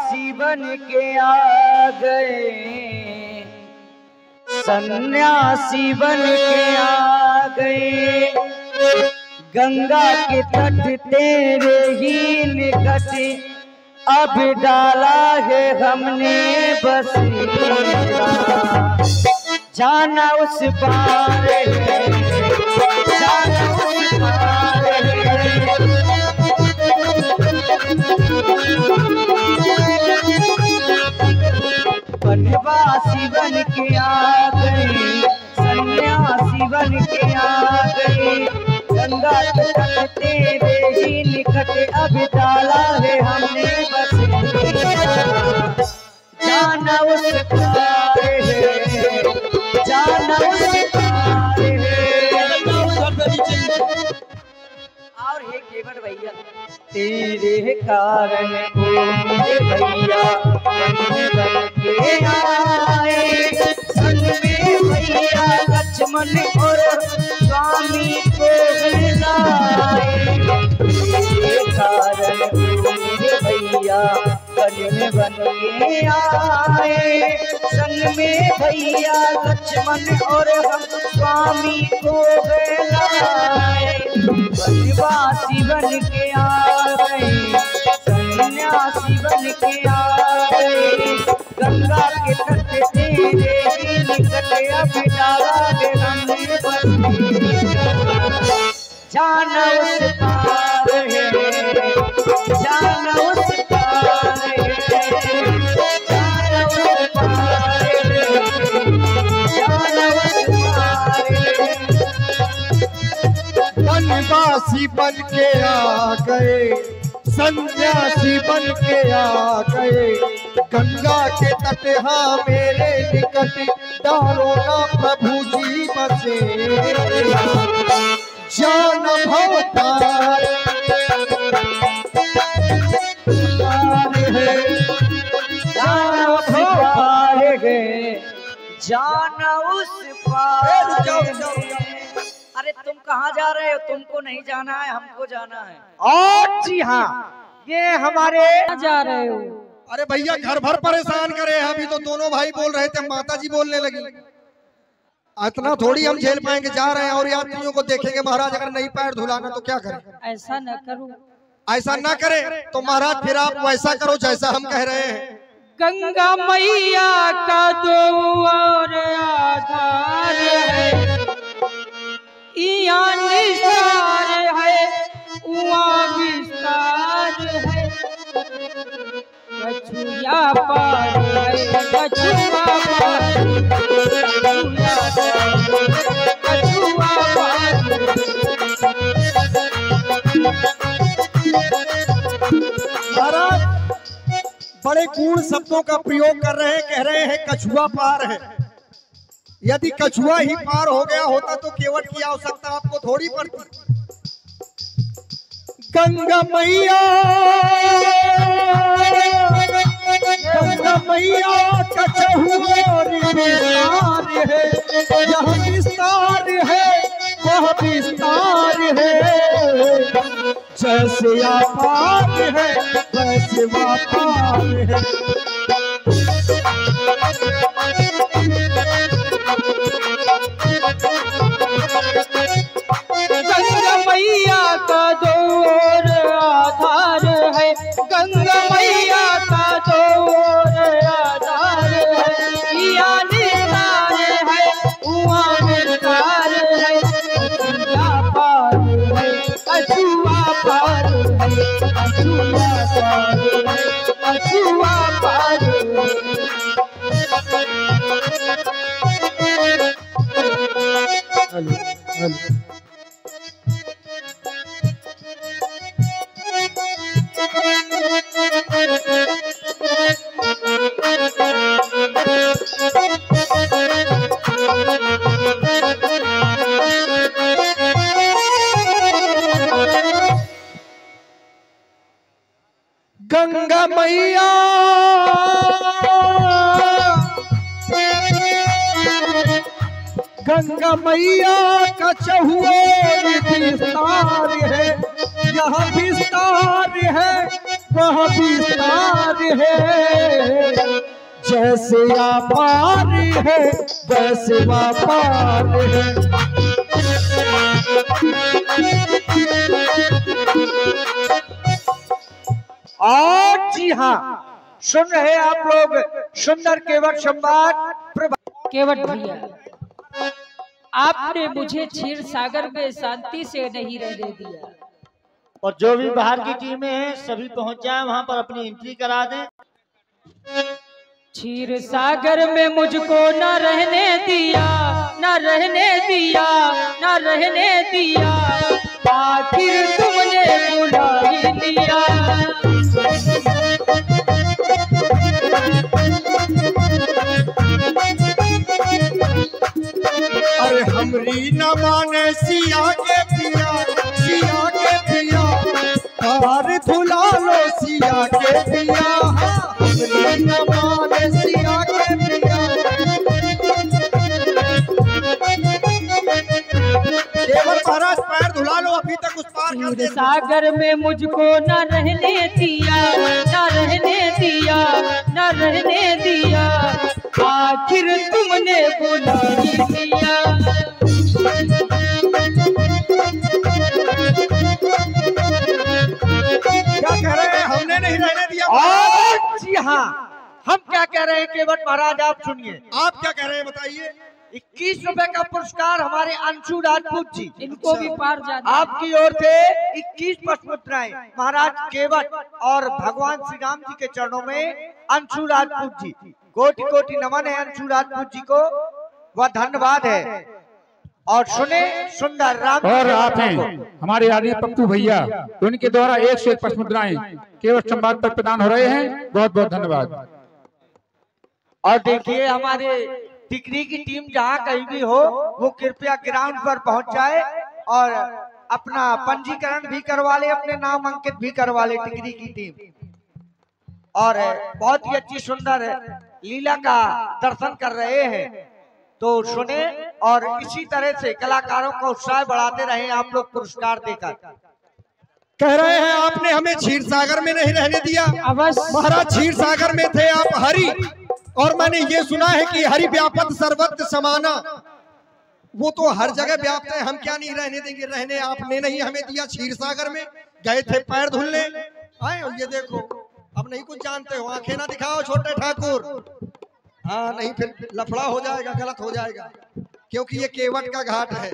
सन्यासी बन के आ गए, सन्यासी बन के आ गए। गंगा के तट तेरे ही निकट अब डाला है हमने बसेरा। जाना उस पार है, जाना उस पार है। बनवासी बन के आ गए, सन्यासी बन के आ गए। गंगा के तट तेरे ही निकट अब डाला है हमने बसेरा। जाना उस पार है, जाना उस पार है। और हे केवट भैया, तेरे कारण ओ मेरे भैया बन के आए। संग में भैया लक्ष्मण और स्वामी को लाए। तेरे कारण ओ मेरे भैया बन के आए। संग में भैया लक्ष्मण और हम स्वामी को लाए। बनवासी बन के आ गए, सन्यासी बन के आ गए। गंगा के तट तेरे ही निकट अब डाला है हमने बसेरा। जाना उस पार है, जाना उस पार है, जाना उस पार है, जाना उस पार है। बनवासी बन के आ गए, सन्यासी बन के आ गए। गंगा के तट हाँ मेरे निकट डालो ना प्रभु जी बसेरा। जान भवतार है, जाना उस पार है, जाना उस पार है। अरे तुम कहाँ जा रहे हो? तुमको नहीं जाना है, हमको जाना है। और जी हाँ, ये हमारे जा रहे हो? अरे भैया घर भर परेशान करे हैं। अभी तो दोनों भाई बोल रहे थे, माता जी बोलने लगी। इतना थोड़ी हम झेल पाएंगे। जा रहे हैं और यात्रियों को देखेंगे। महाराज अगर नहीं पैर धुलाना तो क्या करें? ऐसा न करो, ऐसा ना करे तो महाराज फिर आप वैसा करो जैसा हम कह रहे हैं। गंगा मैया का दो और आधार है, यहाँ निस्तार है, वहाँ विस्तार है। कछुआ पार है, कछुआ पार, कछुआ पार। महाराज बड़े गूढ़ शब्दों का प्रयोग कर रहे हैं। कह रहे हैं कछुआ पार है। यदि कछुआ ही पार हो गया होता तो केवट की आवश्यकता आपको थोड़ी पड़ती। गंगा मैया, गंगा मैया कछुआ विस्तार है, यह विस्तार है, वह विस्तार है। जैसे अपार है वैसे व्यापार है। गंगा मैया का दो और आधार है, गंगा मैया का दो और आधार है। यहाँ निस्तार है, वहाँ विस्तार है। कछुआ पार है, कछुआ पार है, कछुआ पार है, कछुआ पार है। गंगा मैया गंगा मैया का चहुओर विस्तार है, यह विस्तार है, वह विस्तार है। जैसे व्यापार है वैसे व्यापार है। और जी हाँ, सुन रहे आप लोग सुंदर केवट संवाद। केवट भैया, आपने मुझे क्षीर सागर में शांति से नहीं रहने दिया, और जो भी बाहर की टीमें हैं सभी पहुंच जाए वहां पर, अपनी एंट्री करा दें। क्षीर सागर में मुझको न रहने दिया, न रहने दिया, न रहने दिया, आखिर तुमने बुला ही लिया। अरे हमरी न माने सिया के पिया, सिया के पिया, हार धुला लो सिया के पिया। हमरी न माने सिया के पिया। केवट महाराज पैर धुला लो, अभी तक उस पार कर दे। सागर में मुझको न रहने दिया, न रहने दिया, न रहने दिया, आखिर तुमने बुला ही लिया। क्या कह रहे हैं? हमने नहीं रहने दिया। और जी हाँ, हम क्या कह रहे हैं केवट महाराज, आप सुनिए। आप क्या कह रहे हैं बताइए। 21 रुपए का पुरस्कार हमारे अंशु राजपूत जी, इनको भी पार जाना। आपकी ओर से 21 पशुमुद्राएं महाराज केवट और भगवान श्री राम जी के चरणों में अंशु राजपूत जी, कोटि कोटि नमन है अंशु राजपूत जी को, वह धन्यवाद है। और सुने सुंदर राम और आप हैं हमारे आदि पप्पू भैया, उनके द्वारा 1 से 1 पशुमुद्राएं केवट संवाद पर प्रदान हो रहे हैं। बहुत बहुत धन्यवाद। और देखिए हमारे टिकरी की टीम जहाँ कहीं भी हो वो कृपया ग्राउंड पर पहुंच जाए और अपना पंजीकरण भी करवा ले, अपने नाम अंकित भी करवा ले टिकरी की टीम। और बहुत ही अच्छी सुंदर लीला का दर्शन कर रहे हैं, तो सुने और इसी तरह से कलाकारों का उत्साह बढ़ाते रहे आप लोग पुरस्कार देकर। कह रहे हैं आपने हमें क्षीर सागर में नहीं रहने दिया। अवश्य महाराज क्षीर सागर में थे आप हरि, और मैंने ये सुना है कि हरि व्यापत सर्वत्र समाना, वो तो हर जगह व्याप्त है, हम क्या नहीं रहने देंगे। रहने आपने नहीं हमें दिया। क्षीर सागर में गए थे पैर धुलने, आए ये देखो, अब नहीं कुछ जानते हो, आंखें ना दिखाओ छोटे ठाकुर। हाँ नहीं फिर लफड़ा हो जाएगा, गलत हो जाएगा, क्योंकि ये केवट का घाट है,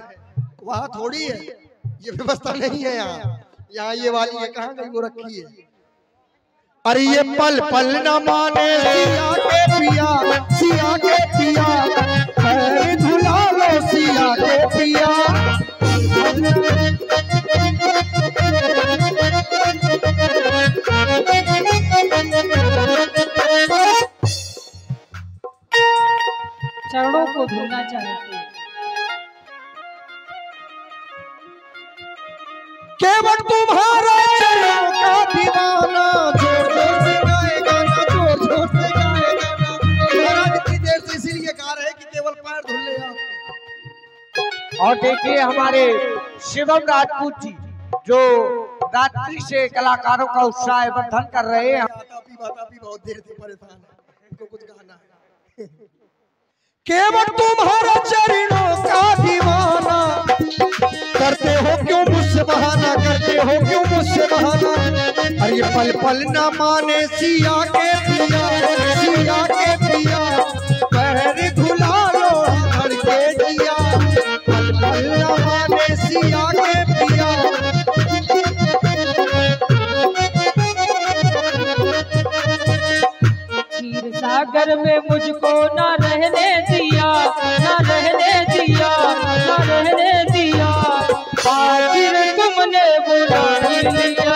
वहाँ थोड़ी है, ये व्यवस्था नहीं है यहाँ। यहाँ ये वाली है, कहाँ गई वो रखी है। अरे ये पल पल न माने सिया के पिया, सिया के पिया, पैर धुला लो सिया के पिया। चरणों को धुलना चाहते। केवट तुम्हारा चरणों का दीवाना, जोर जोर से गाएगा ना, जोर जोर से गाएगा ना। महाराज इतनी देर से इसीलिए गा रहे हैं कि केवल पैर धुल ले आपके। और देखिए हमारे शिवम राजपूत जी जो रात्रि से कलाकारों का उत्साह वर्धन कर रहे हैं। बतापी बहुत देर से परेशान है, इनको कुछ गाना है। केवट तुम्हारा चरणों का दीवाना, करते हो क्यों मुझसे बहाना, करते हो क्यों मुझसे बहाना। अरे पल पल न माने सिया के पिया, सिया के पिया, पैर धुला लो धड़ के दिया। पल पल न माने सिया के पिया। क्षीर सागर में मुझको न रहने दिया, न रहने दिया, न रहने दिया, आखिर तुमने बुला ही लिया।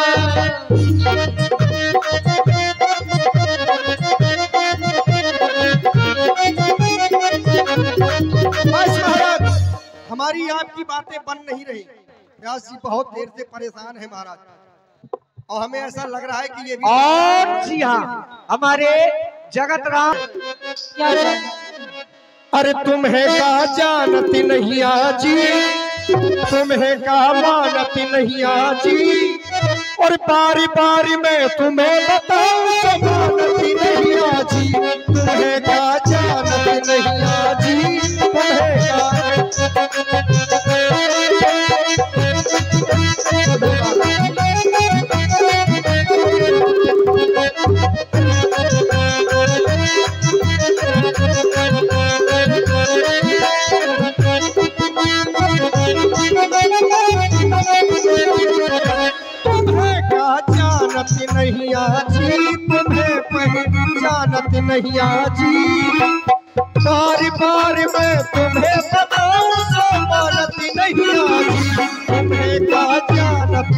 बस महाराज हमारी आपकी बातें बन नहीं रही। व्यास जी बहुत देर से परेशान है महाराज, और हमें ऐसा लग रहा है कि ये भी। और जी हाँ हमारे जगत राम क्या अरे तुम्हें का जानती नहीं आजी, तुम्हें का मानती नहीं आजी, और बारी बारी में तुम्हें बताऊं तो मानती नहीं आजी। तुम्हें का नैया जी तुम्हें नैया जी तुम्हें पहचानत नैया जी बार बार मैं तुम्हें बताऊं सो मानत नैया जी तुम्हें का जानत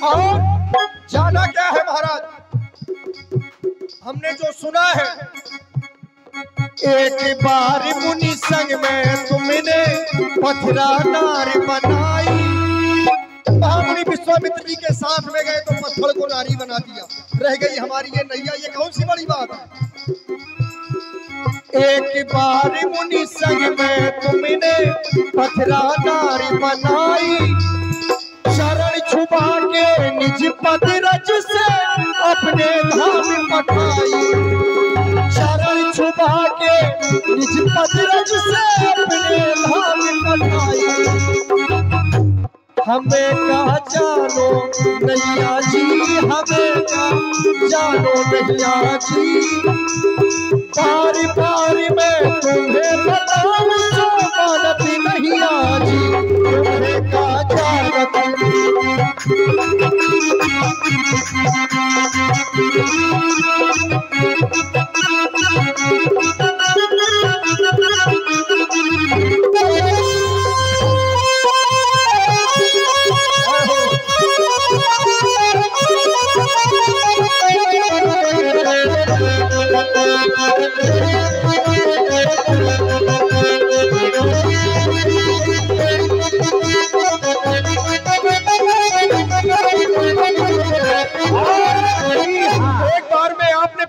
और जाना क्या है महाराज, हमने जो सुना है एक बार मुनि संग में तुमने पथरा नारी बनाई। महामुनि विश्वामित्र जी के साथ में गए तो पत्थर को नारी बना दिया, रह गई हमारी ये नैया, ये कौन सी बड़ी बात है। एक बार मुनि संग में तुमने पथरा नारी बनाई, शरण छुपा के निज पद रज से अपने धाम पठाई, शरण छुपा के निज पद रज से अपने धाम पठाई। हमें का जानो नैया जी, हमें का जानो नैया जी, बार बार मैं तुम्हें बताऊं सो मानत नैया जी तुम्हें का जानत।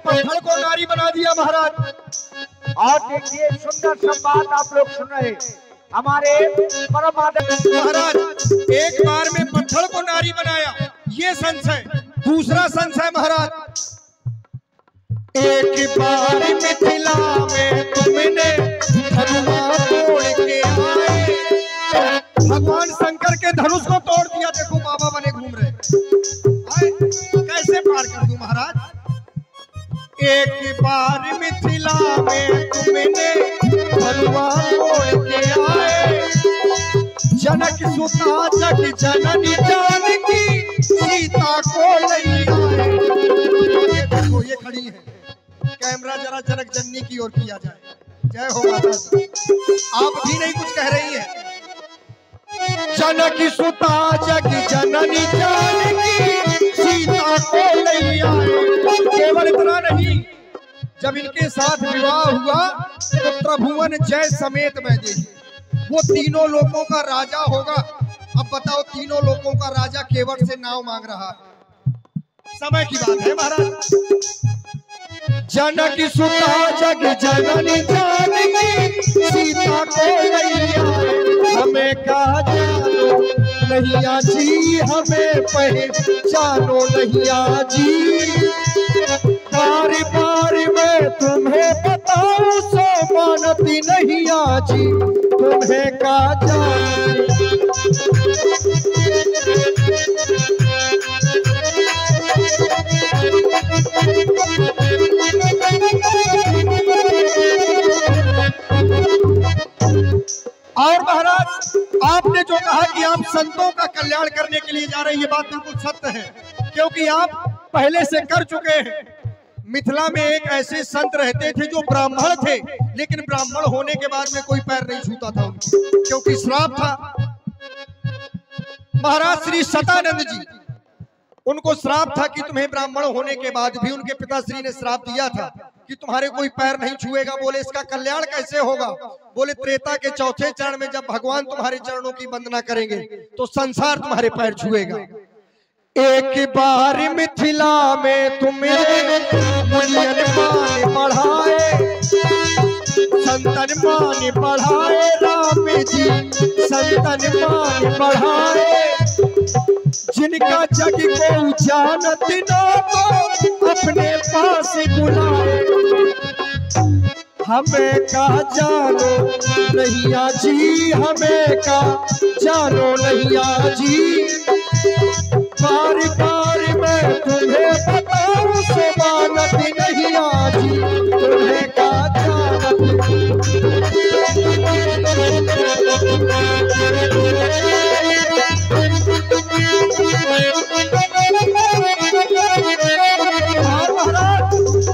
पत्थर को नारी बना दिया महाराज। और देखिए सुंदर संवाद आप लोग सुन रहे हमारे परम आदरणीय महाराज, एक बार में पत्थर को नारी बनाया ये संशय। दूसरा संशय महाराज, एक बार मिथिला में तुमने धनुआ तोड़ के आए, भगवान शंकर के धनुष को तोड़ दिया। देखो बाबा बने घूम रहे, कैसे पार कर दूं महाराज। एक बार मिथिला में तुमने धनुआ तोड़ के आए, जनक सुता जग जननी जानकी सीता को नहीं आए। ये देखो ये खड़ी है, कैमरा जरा जनक जननी की ओर किया जाए। जय हो माता दी। आप भी नहीं कुछ कह रही है। जनक सुता जग जननी जानकी सीता को नहीं आए। केवल इतना नहीं, जब इनके साथ विवाह हुआ तो त्रिभुवन जय समेत वैदेही, वो तीनों लोगों का राजा होगा। अब बताओ, तीनों लोगों का राजा केवट से नाव मांग रहा है। समय की बात है महाराज। जनक सुता जग जननी जानकी सीता को नहीं आए। हमें कहा जानो नैया जी, हमें पहचानो नैया जी, बार बार मैं तुम्हें बताऊं सो मानती नैया जी तुम्हें का जानो। और महाराज, आपने जो कहा कि आप संतों का कल्याण करने के लिए जा रहे हैं, ये बात बिल्कुल सत्य है, क्योंकि आप पहले से कर चुके हैं। मिथिला में एक ऐसे संत रहते थे जो ब्राह्मण थे, लेकिन ब्राह्मण होने के बाद में कोई पैर नहीं छूता था उनकी, क्योंकि श्राप था। महाराज श्री सतानंद जी, उनको श्राप था कि तुम्हें ब्राह्मण होने के बाद भी, उनके पिताश्री ने श्राप दिया था कि तुम्हारे कोई पैर नहीं छुएगा। बोले इसका कल्याण कैसे होगा? बोले त्रेता के चौथे चरण में जब भगवान तुम्हारे चरणों की वंदना करेंगे तो संसार तुम्हारे पैर छुएगा। एक बार मिथिला में तुम्हें मुनियन पाए बढ़ाए, संतन मान बढ़ाए राम जी, संतन मान बढ़ाए। जिनका जग को जानत ना को अपने पास बुलाए। हमें का जानो नैया जी, हमें का जानो नैया जी। बार बार मैं तुम्हें बताऊं सुमानत नैया जी, तुम्हें का जानत।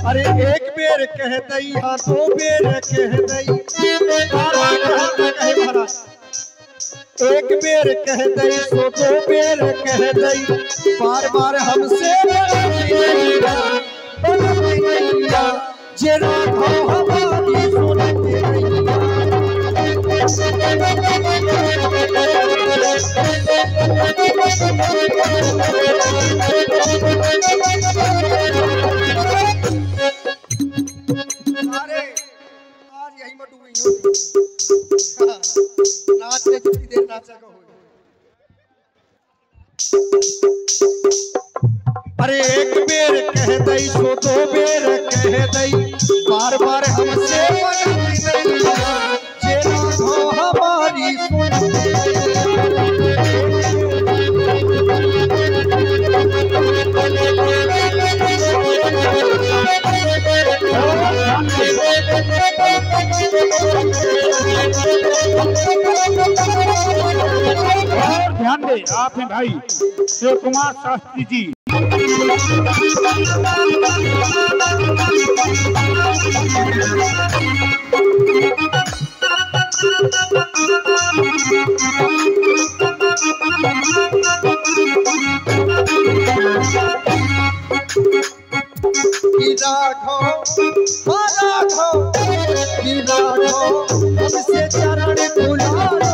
अरे एक बेर कह दई, हाँ दो बेर कह दई, एक बेर कह दई सो दो बेर कह दई। बार बार हमसे जे राधा हमारी सुनते आज यही में डूबी हो। नाच ले जितनी देर नाचा को। अरे एक बेर कह दई सो दो बेर कह दई। बार बार हमसे जे राधा हमारी ध्यान दे आप हैं भाई शिव कुमार शास्त्री जी। हमसे चरण बुला लो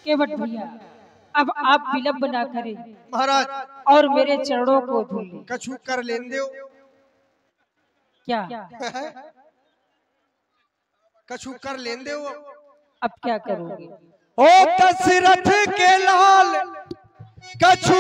केवट भैया, अब आप विलंब ना करें महाराज, और मेरे चरणों को धुले। कछु कर लेन दो क्या कछु कर लेन दो। अब क्या करोगे? ओ दशरथ के लाल कछु